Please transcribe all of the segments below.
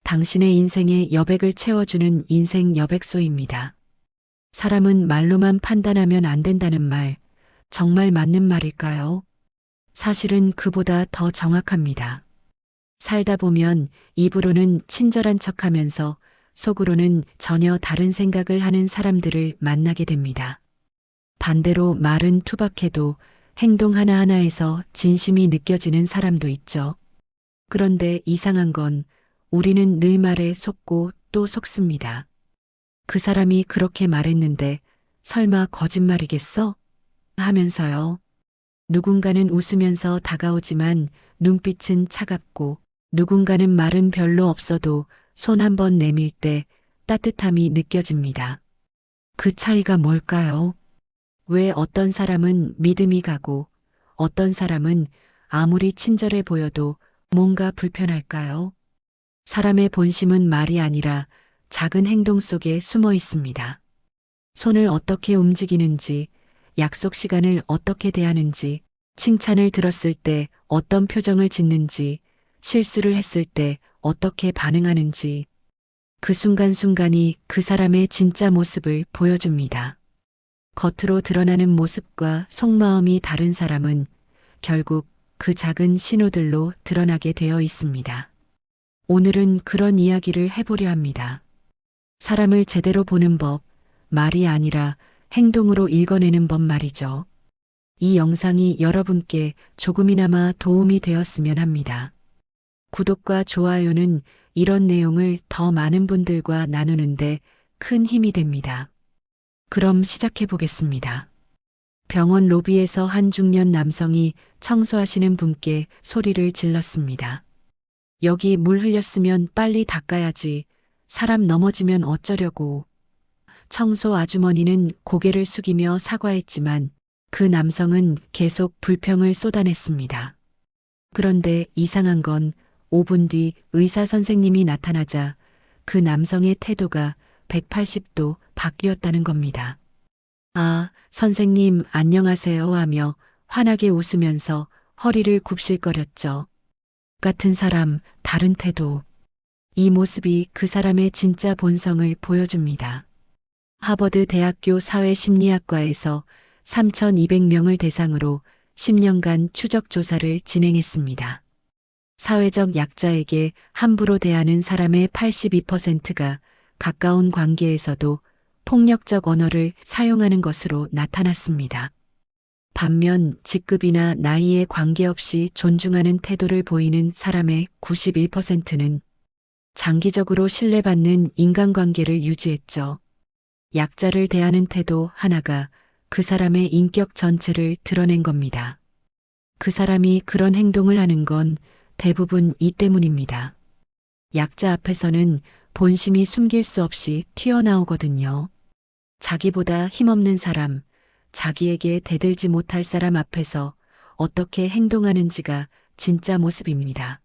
당신의 인생에 여백을 채워주는 인생 여백소입니다. 사람은 말로만 판단하면 안 된다는 말, 정말 맞는 말일까요? 사실은 그보다 더 정확합니다. 살다 보면 입으로는 친절한 척하면서 속으로는 전혀 다른 생각을 하는 사람들을 만나게 됩니다. 반대로 말은 투박해도 행동 하나하나에서 진심이 느껴지는 사람도 있죠. 그런데 이상한 건 우리는 늘 말에 속고 또 속습니다. 그 사람이 그렇게 말했는데 설마 거짓말이겠어? 하면서요. 누군가는 웃으면서 다가오지만 눈빛은 차갑고, 누군가는 말은 별로 없어도 손 한 번 내밀 때 따뜻함이 느껴집니다. 그 차이가 뭘까요? 왜 어떤 사람은 믿음이 가고 어떤 사람은 아무리 친절해 보여도 뭔가 불편할까요? 사람의 본심은 말이 아니라 작은 행동 속에 숨어 있습니다. 손을 어떻게 움직이는지, 약속 시간을 어떻게 대하는지, 칭찬을 들었을 때 어떤 표정을 짓는지, 실수를 했을 때 어떻게 반응하는지, 그 순간순간이 그 사람의 진짜 모습을 보여줍니다. 겉으로 드러나는 모습과 속마음이 다른 사람은 결국 그 작은 신호들로 드러나게 되어 있습니다. 오늘은 그런 이야기를 해보려 합니다. 사람을 제대로 보는 법, 말이 아니라 행동으로 읽어내는 법 말이죠. 이 영상이 여러분께 조금이나마 도움이 되었으면 합니다. 구독과 좋아요는 이런 내용을 더 많은 분들과 나누는데 큰 힘이 됩니다. 그럼 시작해 보겠습니다. 병원 로비에서 한 중년 남성이 청소하시는 분께 소리를 질렀습니다. 여기 물 흘렸으면 빨리 닦아야지. 사람 넘어지면 어쩌려고. 청소 아주머니는 고개를 숙이며 사과했지만 그 남성은 계속 불평을 쏟아냈습니다. 그런데 이상한 건 5분 뒤 의사 선생님이 나타나자 그 남성의 태도가 180도 바뀌었다는 겁니다. 아, 선생님 안녕하세요 하며 환하게 웃으면서 허리를 굽실거렸죠. 같은 사람, 다른 태도. 이 모습이 그 사람의 진짜 본성을 보여줍니다. 하버드 대학교 사회심리학과에서 3,200명을 대상으로 10년간 추적 조사를 진행했습니다. 사회적 약자에게 함부로 대하는 사람의 82%가 가까운 관계에서도 폭력적 언어를 사용하는 것으로 나타났습니다. 반면 직급이나 나이에 관계없이 존중하는 태도를 보이는 사람의 91%는 장기적으로 신뢰받는 인간관계를 유지했죠. 약자를 대하는 태도 하나가 그 사람의 인격 전체를 드러낸 겁니다. 그 사람이 그런 행동을 하는 건 대부분 이 때문입니다. 약자 앞에서는 본심이 숨길 수 없이 튀어나오거든요. 자기보다 힘없는 사람, 자기에게 대들지 못할 사람 앞에서 어떻게 행동하는지가 진짜 모습입니다.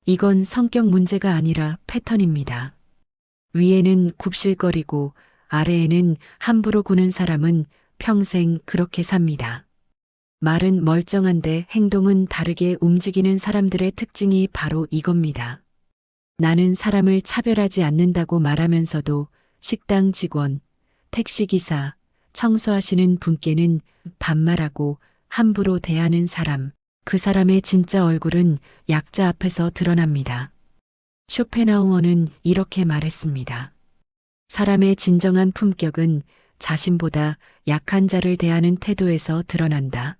이건 성격 문제가 아니라 패턴입니다. 위에는 굽실거리고 아래에는 함부로 구는 사람은 평생 그렇게 삽니다. 말은 멀쩡한데 행동은 다르게 움직이는 사람들의 특징이 바로 이겁니다. 나는 사람을 차별하지 않는다고 말하면서도 식당 직원, 택시기사, 청소하시는 분께는 반말하고 함부로 대하는 사람, 그 사람의 진짜 얼굴은 약자 앞에서 드러납니다. 쇼펜하우어는 이렇게 말했습니다. 사람의 진정한 품격은 자신보다 약한 자를 대하는 태도에서 드러난다.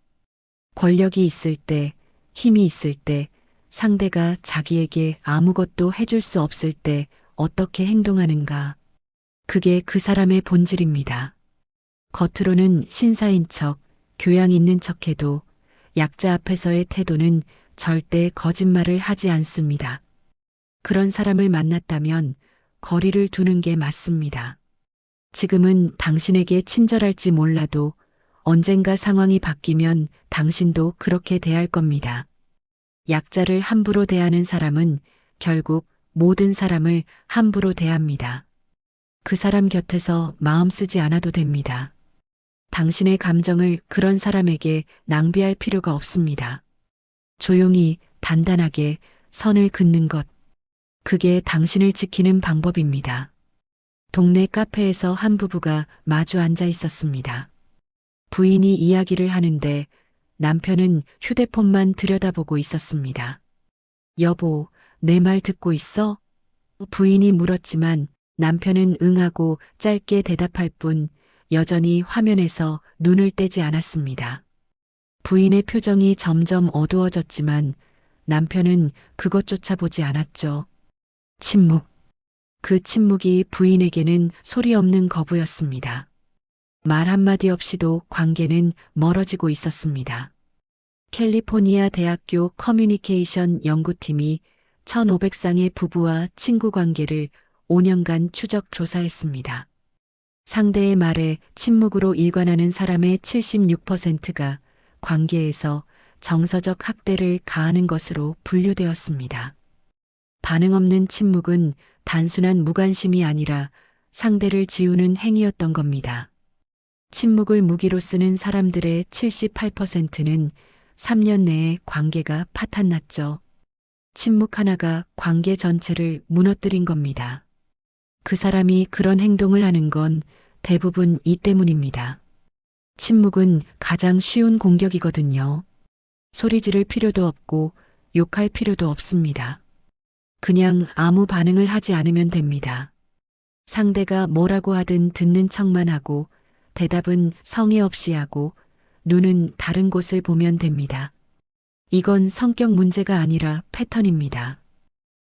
권력이 있을 때, 힘이 있을 때, 상대가 자기에게 아무것도 해줄 수 없을 때 어떻게 행동하는가. 그게 그 사람의 본질입니다. 겉으로는 신사인 척, 교양 있는 척해도 약자 앞에서의 태도는 절대 거짓말을 하지 않습니다. 그런 사람을 만났다면 거리를 두는 게 맞습니다. 지금은 당신에게 친절할지 몰라도 언젠가 상황이 바뀌면 당신도 그렇게 대할 겁니다. 약자를 함부로 대하는 사람은 결국 모든 사람을 함부로 대합니다. 그 사람 곁에서 마음 쓰지 않아도 됩니다. 당신의 감정을 그런 사람에게 낭비할 필요가 없습니다. 조용히, 단단하게 선을 긋는 것. 그게 당신을 지키는 방법입니다. 동네 카페에서 한 부부가 마주 앉아 있었습니다. 부인이 이야기를 하는데 남편은 휴대폰만 들여다보고 있었습니다. 여보, 내 말 듣고 있어? 부인이 물었지만 남편은 응하고 짧게 대답할 뿐 여전히 화면에서 눈을 떼지 않았습니다. 부인의 표정이 점점 어두워졌지만 남편은 그것조차 보지 않았죠. 침묵. 그 침묵이 부인에게는 소리 없는 거부였습니다. 말 한마디 없이도 관계는 멀어지고 있었습니다. 캘리포니아 대학교 커뮤니케이션 연구팀이 1,500쌍의 부부와 친구 관계를 5년간 추적 조사했습니다. 상대의 말에 침묵으로 일관하는 사람의 76%가 관계에서 정서적 학대를 가하는 것으로 분류되었습니다. 반응 없는 침묵은 단순한 무관심이 아니라 상대를 지우는 행위였던 겁니다. 침묵을 무기로 쓰는 사람들의 78%는 3년 내에 관계가 파탄났죠. 침묵 하나가 관계 전체를 무너뜨린 겁니다. 그 사람이 그런 행동을 하는 건 대부분 이 때문입니다. 침묵은 가장 쉬운 공격이거든요. 소리 지를 필요도 없고 욕할 필요도 없습니다. 그냥 아무 반응을 하지 않으면 됩니다. 상대가 뭐라고 하든 듣는 척만 하고 대답은 성의 없이 하고 눈은 다른 곳을 보면 됩니다. 이건 성격 문제가 아니라 패턴입니다.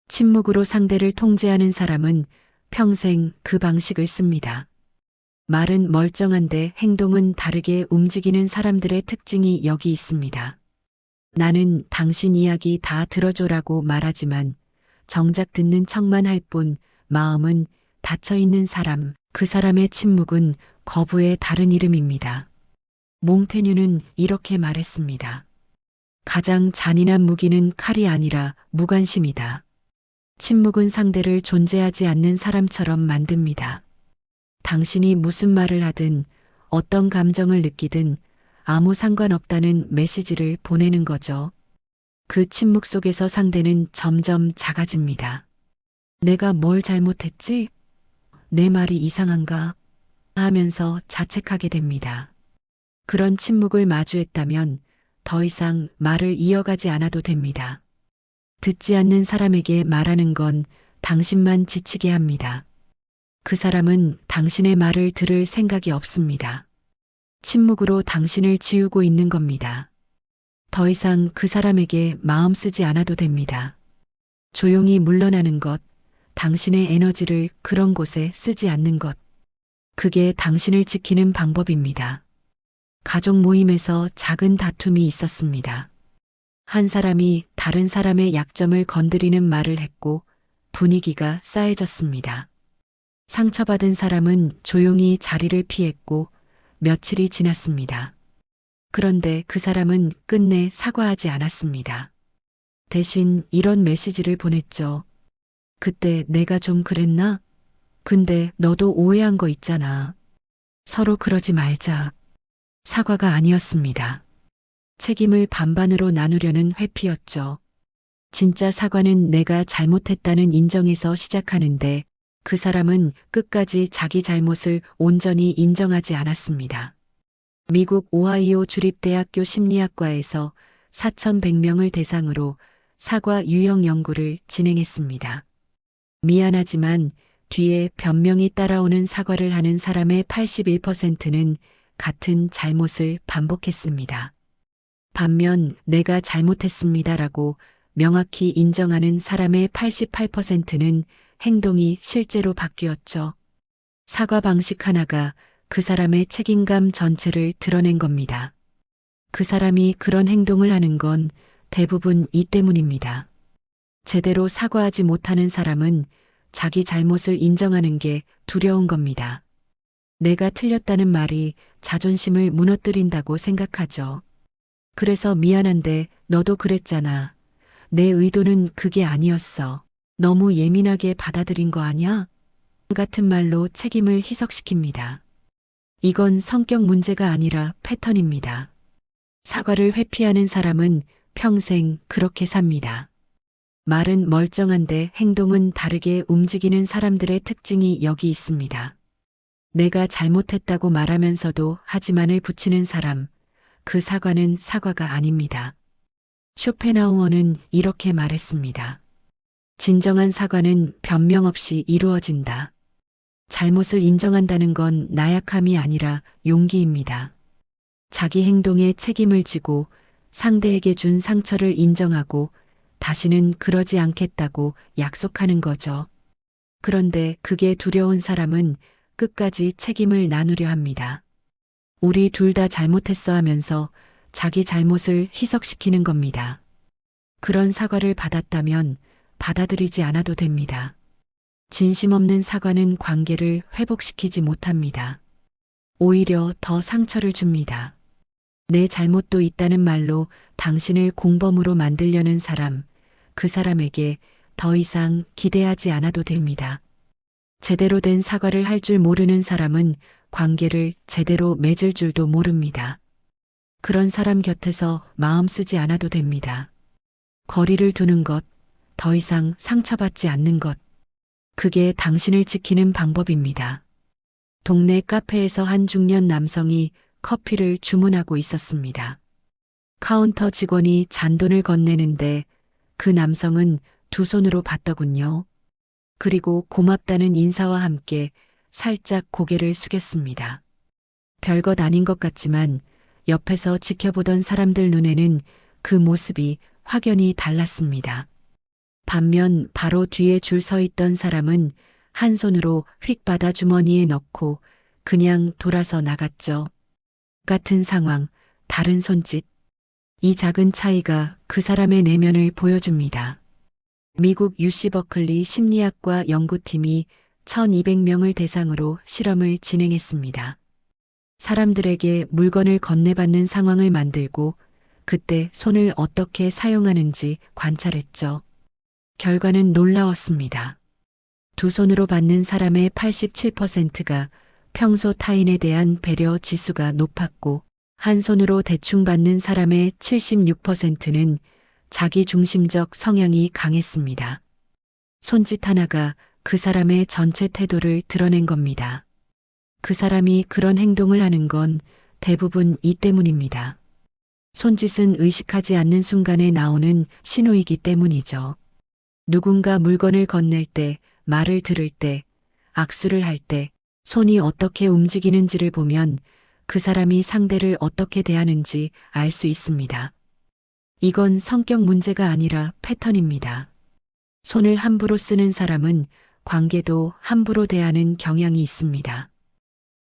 침묵으로 상대를 통제하는 사람은 평생 그 방식을 씁니다. 말은 멀쩡한데 행동은 다르게 움직이는 사람들의 특징이 여기 있습니다. 나는 당신 이야기 다 들어줘라고 말하지만 정작 듣는 척만 할 뿐 마음은 닫혀 있는 사람, 그 사람의 침묵은 거부의 다른 이름입니다. 몽테뉴는 이렇게 말했습니다. 가장 잔인한 무기는 칼이 아니라 무관심이다. 침묵은 상대를 존재하지 않는 사람처럼 만듭니다. 당신이 무슨 말을 하든 어떤 감정을 느끼든 아무 상관없다는 메시지를 보내는 거죠. 그 침묵 속에서 상대는 점점 작아집니다. 내가 뭘 잘못했지? 내 말이 이상한가? 하면서 자책하게 됩니다. 그런 침묵을 마주했다면 더 이상 말을 이어가지 않아도 됩니다. 듣지 않는 사람에게 말하는 건 당신만 지치게 합니다. 그 사람은 당신의 말을 들을 생각이 없습니다. 침묵으로 당신을 지우고 있는 겁니다. 더 이상 그 사람에게 마음 쓰지 않아도 됩니다. 조용히 물러나는 것, 당신의 에너지를 그런 곳에 쓰지 않는 것. 그게 당신을 지키는 방법입니다. 가족 모임에서 작은 다툼이 있었습니다. 한 사람이 다른 사람의 약점을 건드리는 말을 했고 분위기가 싸해졌습니다. 상처받은 사람은 조용히 자리를 피했고 며칠이 지났습니다. 그런데 그 사람은 끝내 사과하지 않았습니다. 대신 이런 메시지를 보냈죠. 그때 내가 좀 그랬나? 근데 너도 오해한 거 있잖아. 서로 그러지 말자. 사과가 아니었습니다. 책임을 반반으로 나누려는 회피였죠. 진짜 사과는 내가 잘못했다는 인정에서 시작하는데 그 사람은 끝까지 자기 잘못을 온전히 인정하지 않았습니다. 미국 오하이오 주립대학교 심리학과에서 4,100명을 대상으로 사과 유형 연구를 진행했습니다. 미안하지만 뒤에 변명이 따라오는 사과를 하는 사람의 81%는 같은 잘못을 반복했습니다. 반면 내가 잘못했습니다라고 명확히 인정하는 사람의 88%는 행동이 실제로 바뀌었죠. 사과 방식 하나가 그 사람의 책임감 전체를 드러낸 겁니다. 그 사람이 그런 행동을 하는 건 대부분 이 때문입니다. 제대로 사과하지 못하는 사람은 자기 잘못을 인정하는 게 두려운 겁니다. 내가 틀렸다는 말이 자존심을 무너뜨린다고 생각하죠. 그래서 미안한데 너도 그랬잖아. 내 의도는 그게 아니었어. 너무 예민하게 받아들인 거 아니야? 같은 말로 책임을 희석시킵니다. 이건 성격 문제가 아니라 패턴입니다. 사과를 회피하는 사람은 평생 그렇게 삽니다. 말은 멀쩡한데 행동은 다르게 움직이는 사람들의 특징이 여기 있습니다. 내가 잘못했다고 말하면서도 하지만을 붙이는 사람, 그 사과는 사과가 아닙니다. 쇼펜하우어는 이렇게 말했습니다. 진정한 사과는 변명 없이 이루어진다. 잘못을 인정한다는 건 나약함이 아니라 용기입니다. 자기 행동에 책임을 지고 상대에게 준 상처를 인정하고 다시는 그러지 않겠다고 약속하는 거죠. 그런데 그게 두려운 사람은 끝까지 책임을 나누려 합니다. 우리 둘 다 잘못했어 하면서 자기 잘못을 희석시키는 겁니다. 그런 사과를 받았다면 받아들이지 않아도 됩니다. 진심 없는 사과는 관계를 회복시키지 못합니다. 오히려 더 상처를 줍니다. 내 잘못도 있다는 말로 당신을 공범으로 만들려는 사람, 그 사람에게 더 이상 기대하지 않아도 됩니다. 제대로 된 사과를 할 줄 모르는 사람은 관계를 제대로 맺을 줄도 모릅니다. 그런 사람 곁에서 마음 쓰지 않아도 됩니다. 거리를 두는 것, 더 이상 상처받지 않는 것, 그게 당신을 지키는 방법입니다. 동네 카페에서 한 중년 남성이 커피를 주문하고 있었습니다. 카운터 직원이 잔돈을 건네는데 그 남성은 두 손으로 받더군요. 그리고 고맙다는 인사와 함께 살짝 고개를 숙였습니다. 별것 아닌 것 같지만 옆에서 지켜보던 사람들 눈에는 그 모습이 확연히 달랐습니다. 반면 바로 뒤에 줄 서 있던 사람은 한 손으로 휙 받아 주머니에 넣고 그냥 돌아서 나갔죠. 같은 상황, 다른 손짓. 이 작은 차이가 그 사람의 내면을 보여줍니다. 미국 UC 버클리 심리학과 연구팀이 1200명을 대상으로 실험을 진행했습니다. 사람들에게 물건을 건네받는 상황을 만들고 그때 손을 어떻게 사용하는지 관찰했죠. 결과는 놀라웠습니다. 두 손으로 받는 사람의 87%가 평소 타인에 대한 배려 지수가 높았고 한 손으로 대충 받는 사람의 76%는 자기중심적 성향이 강했습니다. 손짓 하나가 그 사람의 전체 태도를 드러낸 겁니다. 그 사람이 그런 행동을 하는 건 대부분 이 때문입니다. 손짓은 의식하지 않는 순간에 나오는 신호이기 때문이죠. 누군가 물건을 건넬 때, 말을 들을 때, 악수를 할 때, 손이 어떻게 움직이는지를 보면 그 사람이 상대를 어떻게 대하는지 알 수 있습니다. 이건 성격 문제가 아니라 패턴입니다. 손을 함부로 쓰는 사람은 관계도 함부로 대하는 경향이 있습니다.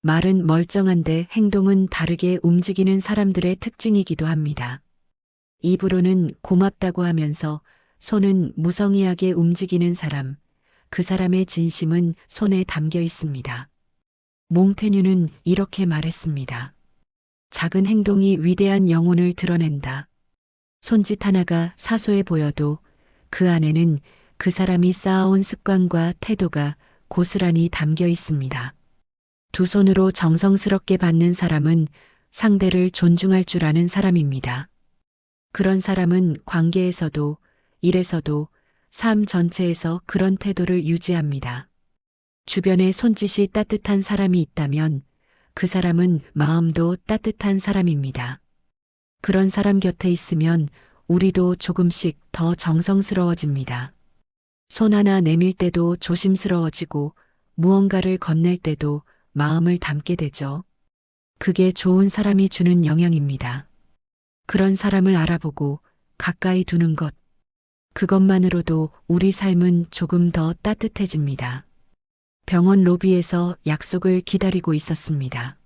말은 멀쩡한데 행동은 다르게 움직이는 사람들의 특징이기도 합니다. 입으로는 고맙다고 하면서 손은 무성의하게 움직이는 사람, 그 사람의 진심은 손에 담겨 있습니다. 몽테뉴는 이렇게 말했습니다. 작은 행동이 위대한 영혼을 드러낸다. 손짓 하나가 사소해 보여도 그 안에는 그 사람이 쌓아온 습관과 태도가 고스란히 담겨 있습니다. 두 손으로 정성스럽게 받는 사람은 상대를 존중할 줄 아는 사람입니다. 그런 사람은 관계에서도 일에서도 삶 전체에서 그런 태도를 유지합니다. 주변에 손짓이 따뜻한 사람이 있다면 그 사람은 마음도 따뜻한 사람입니다. 그런 사람 곁에 있으면 우리도 조금씩 더 정성스러워집니다. 손 하나 내밀 때도 조심스러워지고 무언가를 건넬 때도 마음을 담게 되죠. 그게 좋은 사람이 주는 영향입니다. 그런 사람을 알아보고 가까이 두는 것, 그것만으로도 우리 삶은 조금 더 따뜻해집니다. 병원 로비에서 약속을 기다리고 있었습니다.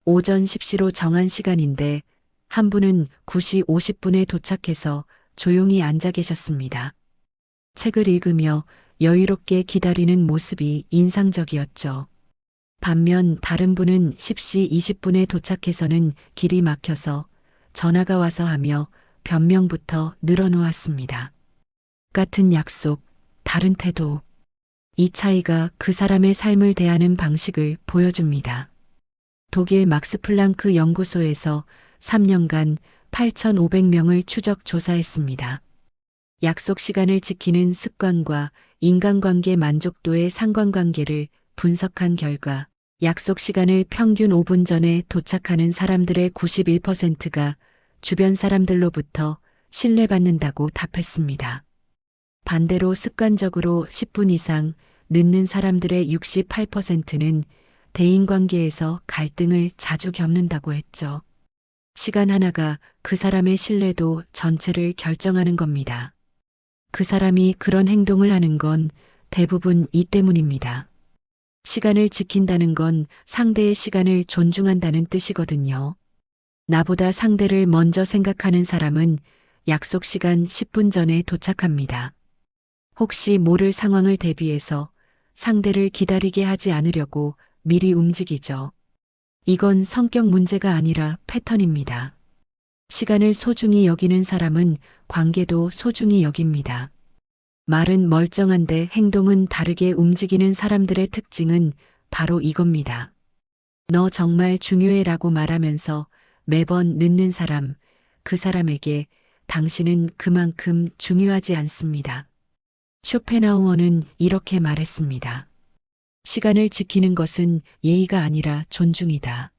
오전 10시로 정한 시간인데 한 분은 9시 50분에 도착해서 조용히 앉아 계셨습니다. 책을 읽으며 여유롭게 기다리는 모습이 인상적이었죠. 반면 다른 분은 10시 20분에 도착해서는 길이 막혀서 전화가 와서 하며 변명부터 늘어놓았습니다. 같은 약속, 다른 태도. 이 차이가 그 사람의 삶을 대하는 방식을 보여줍니다. 독일 막스 플랑크 연구소에서 3년간 8,500명을 추적 조사했습니다. 약속 시간을 지키는 습관과 인간관계 만족도의 상관관계를 분석한 결과 약속 시간을 평균 5분 전에 도착하는 사람들의 91%가 주변 사람들로부터 신뢰받는다고 답했습니다. 반대로 습관적으로 10분 이상 늦는 사람들의 68%는 대인관계에서 갈등을 자주 겪는다고 했죠. 시간 하나가 그 사람의 신뢰도 전체를 결정하는 겁니다. 그 사람이 그런 행동을 하는 건 대부분 이 때문입니다. 시간을 지킨다는 건 상대의 시간을 존중한다는 뜻이거든요. 나보다 상대를 먼저 생각하는 사람은 약속 시간 10분 전에 도착합니다. 혹시 모를 상황을 대비해서 상대를 기다리게 하지 않으려고 미리 움직이죠. 이건 성격 문제가 아니라 패턴입니다. 시간을 소중히 여기는 사람은 관계도 소중히 여깁니다. 말은 멀쩡한데 행동은 다르게 움직이는 사람들의 특징은 바로 이겁니다. 너 정말 중요해라고 말하면서 매번 늦는 사람, 그 사람에게 당신은 그만큼 중요하지 않습니다. 쇼펜하우어는 이렇게 말했습니다. 시간을 지키는 것은 예의가 아니라 존중이다.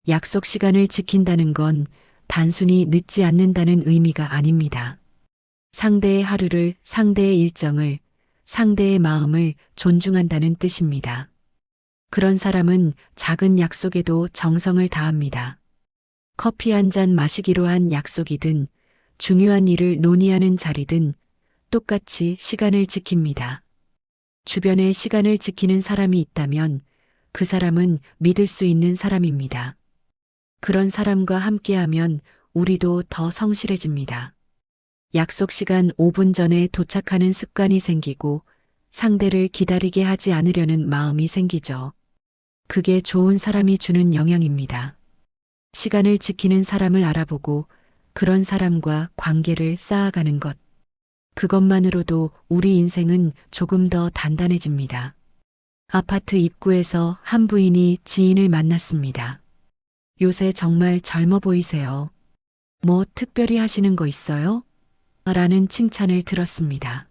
약속 시간을 지킨다는 건 단순히 늦지 않는다는 의미가 아닙니다. 상대의 하루를, 상대의 일정을, 상대의 마음을 존중한다는 뜻입니다. 그런 사람은 작은 약속에도 정성을 다합니다. 커피 한 잔 마시기로 한 약속이든 중요한 일을 논의하는 자리든 똑같이 시간을 지킵니다. 주변에 시간을 지키는 사람이 있다면 그 사람은 믿을 수 있는 사람입니다. 그런 사람과 함께하면 우리도 더 성실해집니다. 약속 시간 5분 전에 도착하는 습관이 생기고 상대를 기다리게 하지 않으려는 마음이 생기죠. 그게 좋은 사람이 주는 영향입니다. 시간을 지키는 사람을 알아보고 그런 사람과 관계를 쌓아가는 것. 그것만으로도 우리 인생은 조금 더 단단해집니다. 아파트 입구에서 한 부인이 지인을 만났습니다. 요새 정말 젊어 보이세요. 뭐 특별히 하시는 거 있어요? 라는 칭찬을 들었습니다.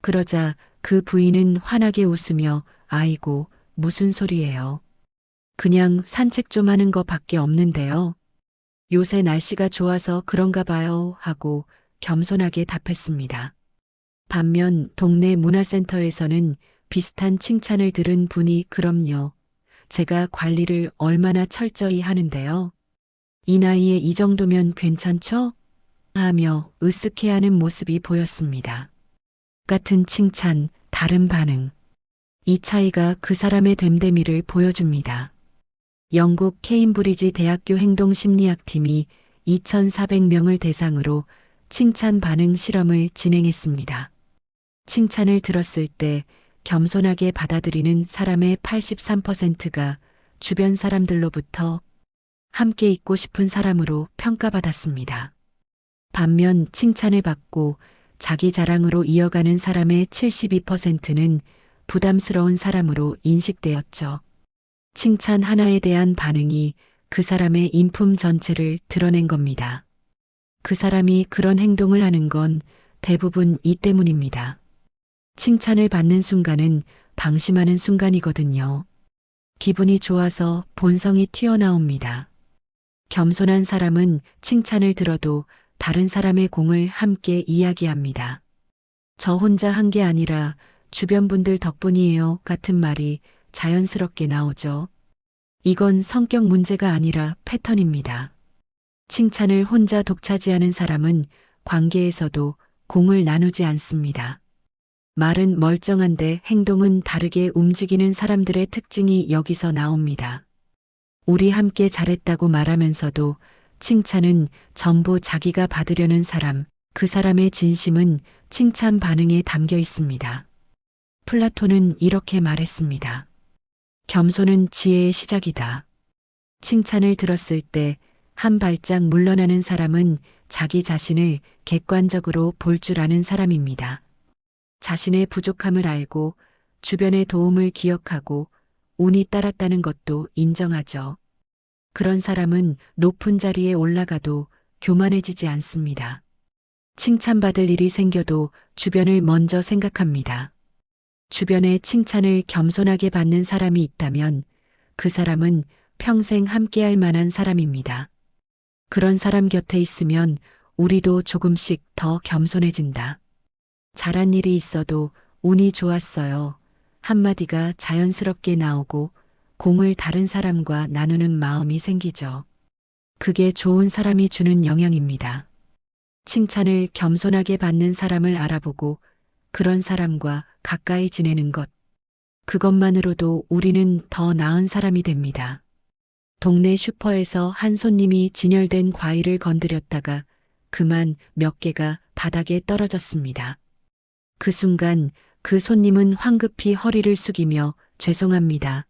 그러자 그 부인은 환하게 웃으며 아이고, 무슨 소리예요. 그냥 산책 좀 하는 거 밖에 없는데요. 요새 날씨가 좋아서 그런가 봐요 하고 겸손하게 답했습니다. 반면 동네 문화센터에서는 비슷한 칭찬을 들은 분이 그럼요. 제가 관리를 얼마나 철저히 하는데요. 이 나이에 이 정도면 괜찮죠? 하며 으쓱해하는 모습이 보였습니다. 같은 칭찬, 다른 반응. 이 차이가 그 사람의 됨됨이를 보여줍니다. 영국 케임브리지 대학교 행동심리학팀이 2,400명을 대상으로 칭찬 반응 실험을 진행했습니다. 칭찬을 들었을 때 겸손하게 받아들이는 사람의 83%가 주변 사람들로부터 함께 있고 싶은 사람으로 평가받았습니다. 반면 칭찬을 받고 자기 자랑으로 이어가는 사람의 72%는 부담스러운 사람으로 인식되었죠. 칭찬 하나에 대한 반응이 그 사람의 인품 전체를 드러낸 겁니다. 그 사람이 그런 행동을 하는 건 대부분 이 때문입니다. 칭찬을 받는 순간은 방심하는 순간이거든요. 기분이 좋아서 본성이 튀어나옵니다. 겸손한 사람은 칭찬을 들어도 다른 사람의 공을 함께 이야기합니다. 저 혼자 한 게 아니라 주변 분들 덕분이에요 같은 말이 자연스럽게 나오죠. 이건 성격 문제가 아니라 패턴입니다. 칭찬을 혼자 독차지하는 사람은 관계에서도 공을 나누지 않습니다. 말은 멀쩡한데 행동은 다르게 움직이는 사람들의 특징이 여기서 나옵니다. 우리 함께 잘했다고 말하면서도 칭찬은 전부 자기가 받으려는 사람, 그 사람의 진심은 칭찬 반응에 담겨 있습니다. 플라톤은 이렇게 말했습니다. 겸손은 지혜의 시작이다. 칭찬을 들었을 때 한 발짝 물러나는 사람은 자기 자신을 객관적으로 볼 줄 아는 사람입니다. 자신의 부족함을 알고 주변의 도움을 기억하고 운이 따랐다는 것도 인정하죠. 그런 사람은 높은 자리에 올라가도 교만해지지 않습니다. 칭찬받을 일이 생겨도 주변을 먼저 생각합니다. 주변의 칭찬을 겸손하게 받는 사람이 있다면 그 사람은 평생 함께할 만한 사람입니다. 그런 사람 곁에 있으면 우리도 조금씩 더 겸손해진다. 잘한 일이 있어도 운이 좋았어요. 한마디가 자연스럽게 나오고 공을 다른 사람과 나누는 마음이 생기죠. 그게 좋은 사람이 주는 영향입니다. 칭찬을 겸손하게 받는 사람을 알아보고 그런 사람과 가까이 지내는 것. 그것만으로도 우리는 더 나은 사람이 됩니다. 동네 슈퍼에서 한 손님이 진열된 과일을 건드렸다가 그만 몇 개가 바닥에 떨어졌습니다. 그 순간 그 손님은 황급히 허리를 숙이며 죄송합니다.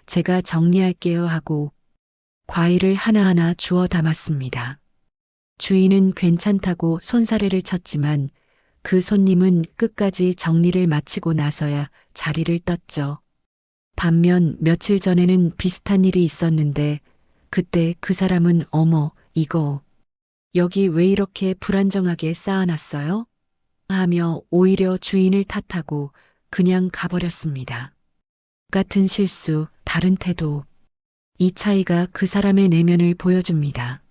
제가 정리할게요 하고 과일을 하나하나 주워 담았습니다. 주인은 괜찮다고 손사래를 쳤지만 그 손님은 끝까지 정리를 마치고 나서야 자리를 떴죠. 반면 며칠 전에는 비슷한 일이 있었는데 그때 그 사람은 어머, 이거 여기 왜 이렇게 불안정하게 쌓아놨어요? 하며 오히려 주인을 탓하고 그냥 가버렸습니다. 같은 실수, 다른 태도. 이 차이가 그 사람의 내면을 보여줍니다.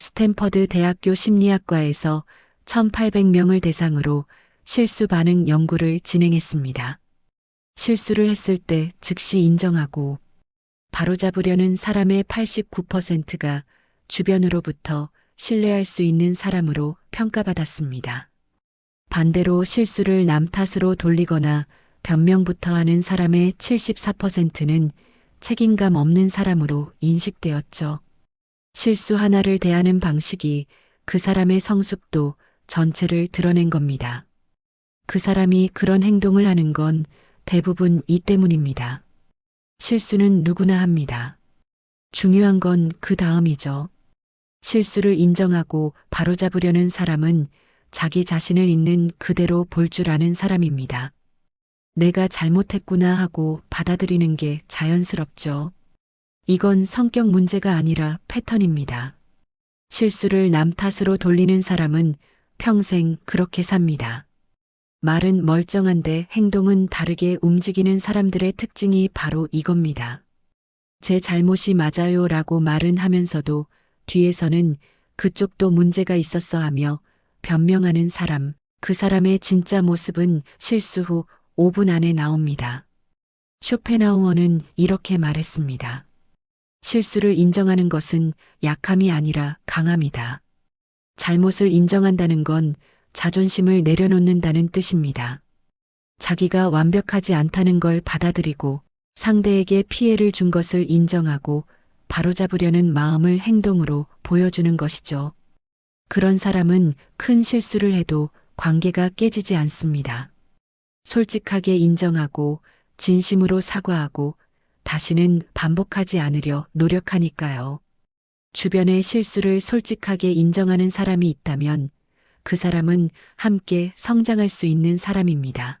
스탠퍼드 대학교 심리학과에서 1,800명을 대상으로 실수 반응 연구를 진행했습니다. 실수를 했을 때 즉시 인정하고 바로잡으려는 사람의 89%가 주변으로부터 신뢰할 수 있는 사람으로 평가받았습니다. 반대로 실수를 남 탓으로 돌리거나 변명부터 하는 사람의 74%는 책임감 없는 사람으로 인식되었죠. 실수 하나를 대하는 방식이 그 사람의 성숙도 전체를 드러낸 겁니다. 그 사람이 그런 행동을 하는 건 대부분 이 때문입니다. 실수는 누구나 합니다. 중요한 건 그 다음이죠. 실수를 인정하고 바로잡으려는 사람은 자기 자신을 있는 그대로 볼 줄 아는 사람입니다. 내가 잘못했구나 하고 받아들이는 게 자연스럽죠. 이건 성격 문제가 아니라 패턴입니다. 실수를 남 탓으로 돌리는 사람은 평생 그렇게 삽니다. 말은 멀쩡한데 행동은 다르게 움직이는 사람들의 특징이 바로 이겁니다. 제 잘못이 맞아요 라고 말은 하면서도 뒤에서는 그쪽도 문제가 있었어 하며 변명하는 사람, 그 사람의 진짜 모습은 실수 후 5분 안에 나옵니다. 쇼펜하우어는 이렇게 말했습니다. 실수를 인정하는 것은 약함이 아니라 강함이다. 잘못을 인정한다는 건 자존심을 내려놓는다는 뜻입니다. 자기가 완벽하지 않다는 걸 받아들이고 상대에게 피해를 준 것을 인정하고 바로잡으려는 마음을 행동으로 보여주는 것이죠. 그런 사람은 큰 실수를 해도 관계가 깨지지 않습니다. 솔직하게 인정하고 진심으로 사과하고 다시는 반복하지 않으려 노력하니까요. 주변의 실수를 솔직하게 인정하는 사람이 있다면 그 사람은 함께 성장할 수 있는 사람입니다.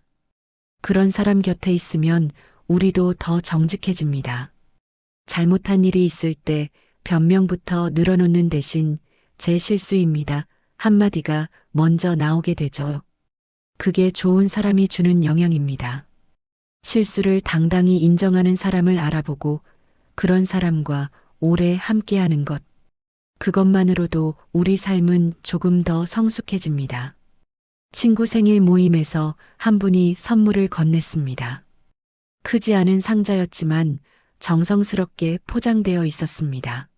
그런 사람 곁에 있으면 우리도 더 정직해집니다. 잘못한 일이 있을 때 변명부터 늘어놓는 대신 제 실수입니다. 한마디가 먼저 나오게 되죠. 그게 좋은 사람이 주는 영향입니다. 실수를 당당히 인정하는 사람을 알아보고 그런 사람과 오래 함께하는 것. 그것만으로도 우리 삶은 조금 더 성숙해집니다. 친구 생일 모임에서 한 분이 선물을 건넸습니다. 크지 않은 상자였지만 정성스럽게 포장되어 있었습니다.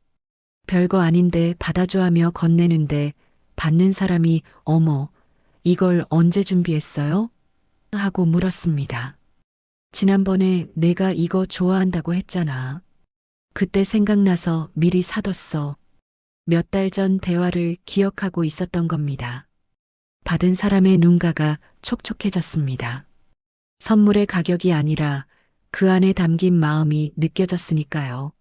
별거 아닌데 받아줘 하며 건네는데 받는 사람이 어머, 이걸 언제 준비했어요? 하고 물었습니다. 지난번에 내가 이거 좋아한다고 했잖아. 그때 생각나서 미리 사뒀어. 몇 달 전 대화를 기억하고 있었던 겁니다. 받은 사람의 눈가가 촉촉해졌습니다. 선물의 가격이 아니라 그 안에 담긴 마음이 느껴졌으니까요.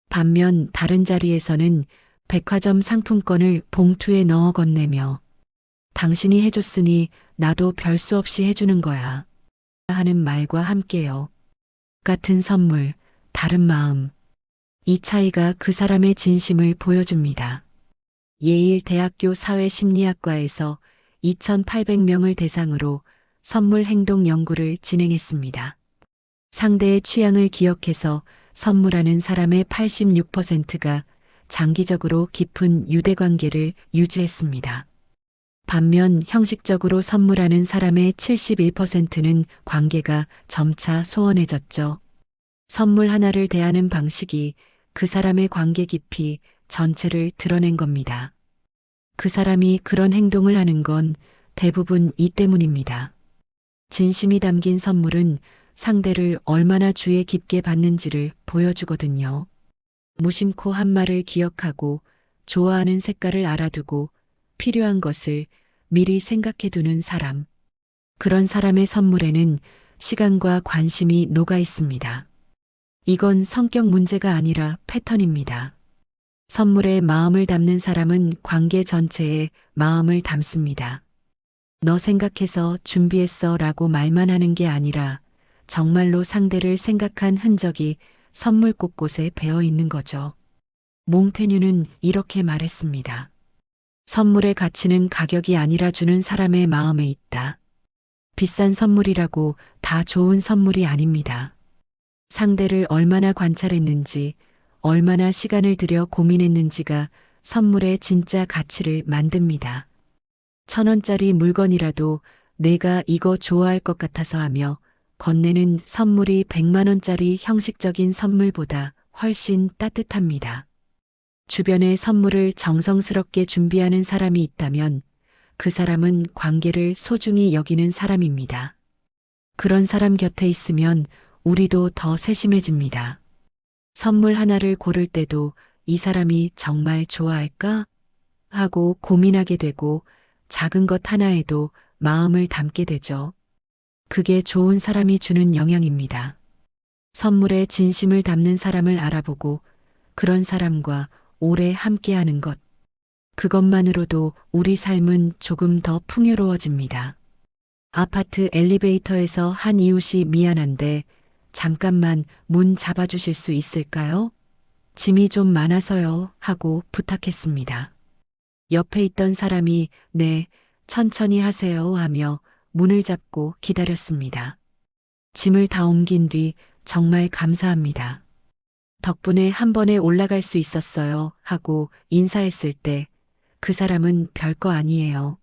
반면 다른 자리에서는 백화점 상품권을 봉투에 넣어 건네며 당신이 해줬으니 나도 별 수 없이 해주는 거야 하는 말과 함께요. 같은 선물, 다른 마음. 이 차이가 그 사람의 진심을 보여줍니다. 예일 대학교 사회심리학과에서 2,800명을 대상으로 선물 행동 연구를 진행했습니다. 상대의 취향을 기억해서 선물하는 사람의 86%가 장기적으로 깊은 유대관계를 유지했습니다. 반면 형식적으로 선물하는 사람의 71%는 관계가 점차 소원해졌죠. 선물 하나를 대하는 방식이 그 사람의 관계 깊이 전체를 드러낸 겁니다. 그 사람이 그런 행동을 하는 건 대부분 이 때문입니다. 진심이 담긴 선물은 상대를 얼마나 주의 깊게 받는지를 보여주거든요. 무심코 한 말을 기억하고 좋아하는 색깔을 알아두고 필요한 것을 미리 생각해 두는 사람. 그런 사람의 선물에는 시간과 관심이 녹아 있습니다. 이건 성격 문제가 아니라 패턴입니다. 선물에 마음을 담는 사람은 관계 전체에 마음을 담습니다. 너 생각해서 준비했어 라고 말만 하는 게 아니라 정말로 상대를 생각한 흔적이 선물 곳곳에 배어 있는 거죠. 몽테뉴는 이렇게 말했습니다. 선물의 가치는 가격이 아니라 주는 사람의 마음에 있다. 비싼 선물이라고 다 좋은 선물이 아닙니다. 상대를 얼마나 관찰했는지, 얼마나 시간을 들여 고민했는지가 선물의 진짜 가치를 만듭니다. 1,000원짜리 물건이라도 내가 이거 좋아할 것 같아서 하며 건네는 선물이 100만원짜리 형식적인 선물보다 훨씬 따뜻합니다. 주변에 선물을 정성스럽게 준비하는 사람이 있다면 그 사람은 관계를 소중히 여기는 사람입니다. 그런 사람 곁에 있으면 우리도 더 세심해집니다. 선물 하나를 고를 때도 이 사람이 정말 좋아할까? 하고 고민하게 되고 작은 것 하나에도 마음을 담게 되죠. 그게 좋은 사람이 주는 영향입니다. 선물에 진심을 담는 사람을 알아보고 그런 사람과 오래 함께하는 것. 그것만으로도 우리 삶은 조금 더 풍요로워집니다. 아파트 엘리베이터에서 한 이웃이 미안한데 잠깐만 문 잡아주실 수 있을까요? 짐이 좀 많아서요 하고 부탁했습니다. 옆에 있던 사람이 네, 천천히 하세요 하며 문을 잡고 기다렸습니다. 짐을 다 옮긴 뒤 정말 감사합니다. 덕분에 한 번에 올라갈 수 있었어요 하고 인사했을 때 그 사람은 별거 아니에요.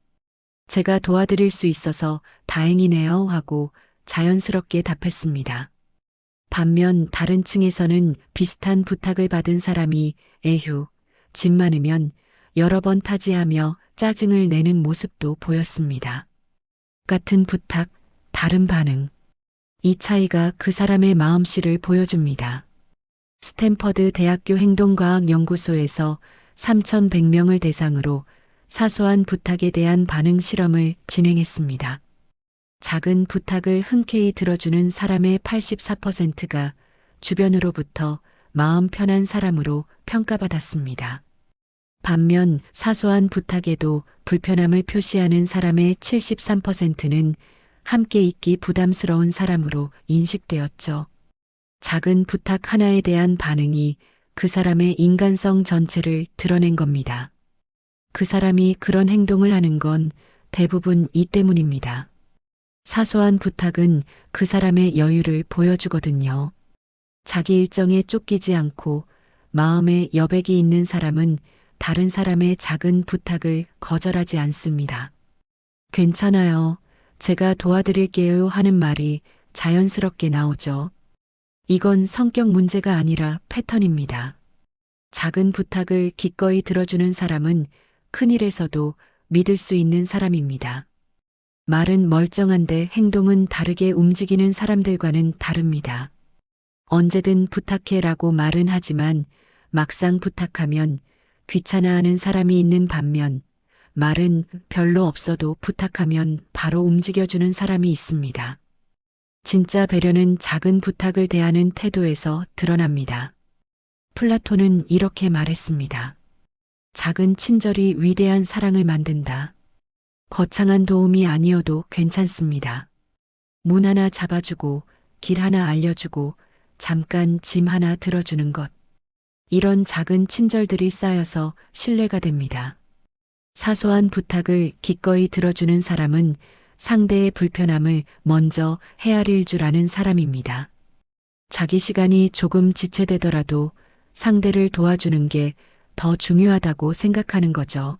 제가 도와드릴 수 있어서 다행이네요 하고 자연스럽게 답했습니다. 반면 다른 층에서는 비슷한 부탁을 받은 사람이 에휴, 짐 많으면 여러 번 타지하며 짜증을 내는 모습도 보였습니다. 같은 부탁, 다른 반응. 이 차이가 그 사람의 마음씨를 보여줍니다. 스탠퍼드 대학교 행동과학연구소에서 3,100명을 대상으로 사소한 부탁에 대한 반응 실험을 진행했습니다. 작은 부탁을 흔쾌히 들어주는 사람의 84%가 주변으로부터 마음 편한 사람으로 평가받았습니다. 반면 사소한 부탁에도 불편함을 표시하는 사람의 73%는 함께 있기 부담스러운 사람으로 인식되었죠. 작은 부탁 하나에 대한 반응이 그 사람의 인간성 전체를 드러낸 겁니다. 그 사람이 그런 행동을 하는 건 대부분 이 때문입니다. 사소한 부탁은 그 사람의 여유를 보여주거든요. 자기 일정에 쫓기지 않고 마음에 여백이 있는 사람은 다른 사람의 작은 부탁을 거절하지 않습니다. 괜찮아요. 제가 도와드릴게요 하는 말이 자연스럽게 나오죠. 이건 성격 문제가 아니라 패턴입니다. 작은 부탁을 기꺼이 들어주는 사람은 큰일에서도 믿을 수 있는 사람입니다. 말은 멀쩡한데 행동은 다르게 움직이는 사람들과는 다릅니다. 언제든 부탁해라고 말은 하지만 막상 부탁하면 귀찮아하는 사람이 있는 반면 말은 별로 없어도 부탁하면 바로 움직여주는 사람이 있습니다. 진짜 배려는 작은 부탁을 대하는 태도에서 드러납니다. 플라톤은 이렇게 말했습니다. 작은 친절이 위대한 사랑을 만든다. 거창한 도움이 아니어도 괜찮습니다. 문 하나 잡아주고 길 하나 알려주고 잠깐 짐 하나 들어주는 것. 이런 작은 친절들이 쌓여서 신뢰가 됩니다. 사소한 부탁을 기꺼이 들어주는 사람은 상대의 불편함을 먼저 헤아릴 줄 아는 사람입니다. 자기 시간이 조금 지체되더라도 상대를 도와주는 게 더 중요하다고 생각하는 거죠.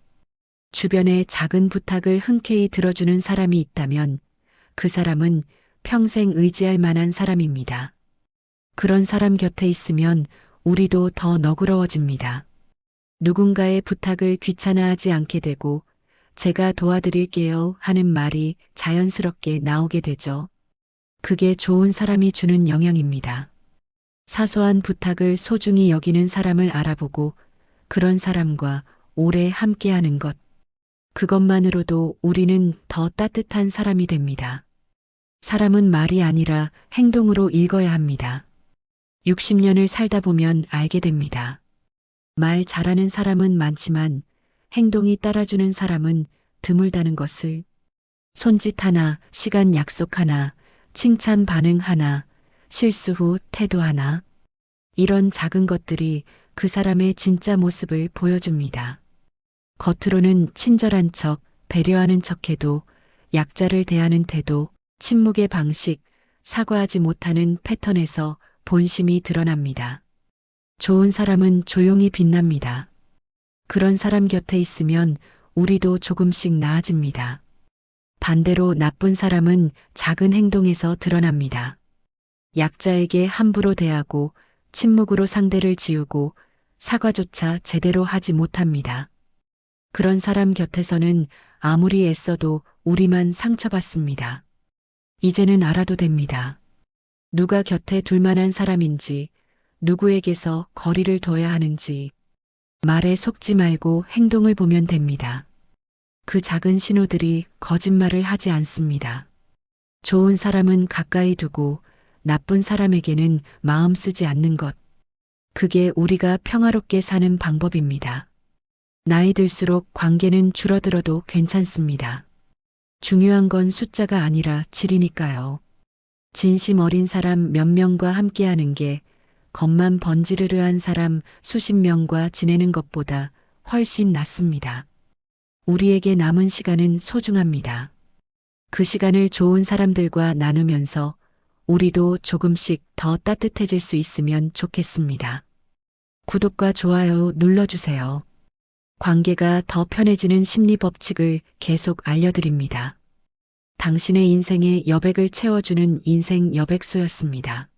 주변에 작은 부탁을 흔쾌히 들어주는 사람이 있다면 그 사람은 평생 의지할 만한 사람입니다. 그런 사람 곁에 있으면 우리도 더 너그러워집니다. 누군가의 부탁을 귀찮아하지 않게 되고 제가 도와드릴게요 하는 말이 자연스럽게 나오게 되죠. 그게 좋은 사람이 주는 영향입니다. 사소한 부탁을 소중히 여기는 사람을 알아보고 그런 사람과 오래 함께하는 것. 그것만으로도 우리는 더 따뜻한 사람이 됩니다. 사람은 말이 아니라 행동으로 읽어야 합니다. 60년을 살다 보면 알게 됩니다. 말 잘하는 사람은 많지만 행동이 따라주는 사람은 드물다는 것을. 손짓 하나, 시간 약속 하나, 칭찬 반응 하나, 실수 후 태도 하나. 이런 작은 것들이 그 사람의 진짜 모습을 보여줍니다. 겉으로는 친절한 척, 배려하는 척해도 약자를 대하는 태도, 침묵의 방식, 사과하지 못하는 패턴에서 본심이 드러납니다. 좋은 사람은 조용히 빛납니다. 그런 사람 곁에 있으면 우리도 조금씩 나아집니다. 반대로 나쁜 사람은 작은 행동에서 드러납니다. 약자에게 함부로 대하고 침묵으로 상대를 지우고 사과조차 제대로 하지 못합니다. 그런 사람 곁에서는 아무리 애써도 우리만 상처받습니다. 이제는 알아도 됩니다. 누가 곁에 둘 만한 사람인지, 누구에게서 거리를 둬야 하는지, 말에 속지 말고 행동을 보면 됩니다. 그 작은 신호들이 거짓말을 하지 않습니다. 좋은 사람은 가까이 두고 나쁜 사람에게는 마음 쓰지 않는 것. 그게 우리가 평화롭게 사는 방법입니다. 나이 들수록 관계는 줄어들어도 괜찮습니다. 중요한 건 숫자가 아니라 질이니까요. 진심 어린 사람 몇 명과 함께하는 게 겉만 번지르르한 사람 수십 명과 지내는 것보다 훨씬 낫습니다. 우리에게 남은 시간은 소중합니다. 그 시간을 좋은 사람들과 나누면서 우리도 조금씩 더 따뜻해질 수 있으면 좋겠습니다. 구독과 좋아요 눌러주세요. 관계가 더 편해지는 심리 법칙을 계속 알려드립니다. 당신의 인생에 여백을 채워주는 인생 여백소였습니다.